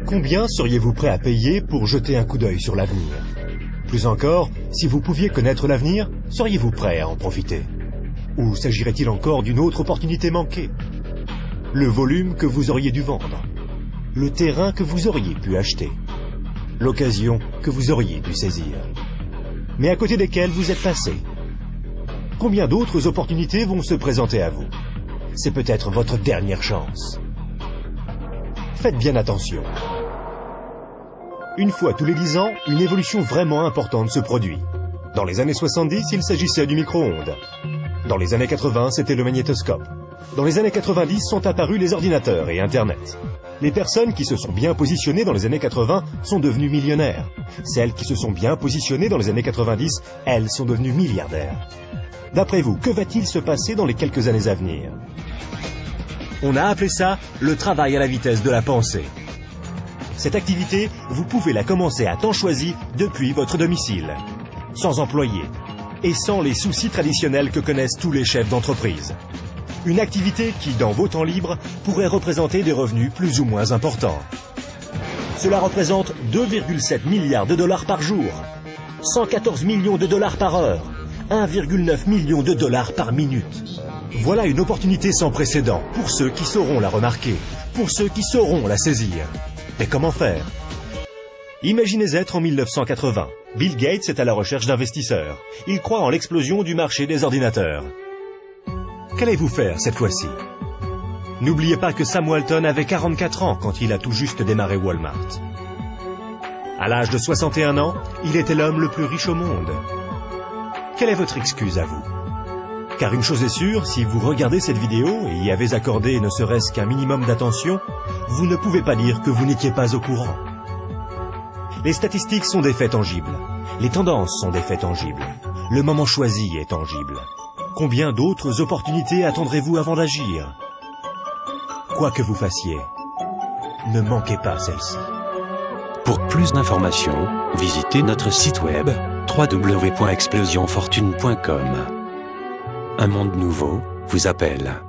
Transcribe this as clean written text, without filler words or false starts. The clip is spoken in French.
Combien seriez-vous prêt à payer pour jeter un coup d'œil sur l'avenir? Plus encore, si vous pouviez connaître l'avenir, seriez-vous prêt à en profiter? Ou s'agirait-il encore d'une autre opportunité manquée? Le volume que vous auriez dû vendre? Le terrain que vous auriez pu acheter? L'occasion que vous auriez dû saisir? Mais à côté desquelles vous êtes passé? Combien d'autres opportunités vont se présenter à vous? C'est peut-être votre dernière chance. Faites bien attention. Une fois tous les 10 ans, une évolution vraiment importante se produit. Dans les années 70, il s'agissait du micro-ondes. Dans les années 80, c'était le magnétoscope. Dans les années 90 sont apparus les ordinateurs et Internet. Les personnes qui se sont bien positionnées dans les années 80 sont devenues millionnaires. Celles qui se sont bien positionnées dans les années 90, elles sont devenues milliardaires. D'après vous, que va-t-il se passer dans les quelques années à venir? On a appelé ça le travail à la vitesse de la pensée. Cette activité, vous pouvez la commencer à temps choisi depuis votre domicile, sans employé et sans les soucis traditionnels que connaissent tous les chefs d'entreprise. Une activité qui, dans vos temps libres, pourrait représenter des revenus plus ou moins importants. Cela représente 2,7 milliards de dollars par jour, 114 millions de dollars par heure, 1,9 million de dollars par minute. Voilà une opportunité sans précédent pour ceux qui sauront la remarquer, pour ceux qui sauront la saisir. Mais comment faire? Imaginez être en 1980. Bill Gates est à la recherche d'investisseurs. Il croit en l'explosion du marché des ordinateurs. Qu'allez-vous faire cette fois-ci? N'oubliez pas que Sam Walton avait 44 ans quand il a tout juste démarré Walmart. À l'âge de 61 ans, il était l'homme le plus riche au monde. Quelle est votre excuse à vous? Car une chose est sûre, si vous regardez cette vidéo et y avez accordé ne serait-ce qu'un minimum d'attention, vous ne pouvez pas dire que vous n'étiez pas au courant. Les statistiques sont des faits tangibles. Les tendances sont des faits tangibles. Le moment choisi est tangible. Combien d'autres opportunités attendrez-vous avant d'agir? Quoi que vous fassiez, ne manquez pas celle-ci. Pour plus d'informations, visitez notre site web www.explosionfortune.com. Un monde nouveau vous appelle.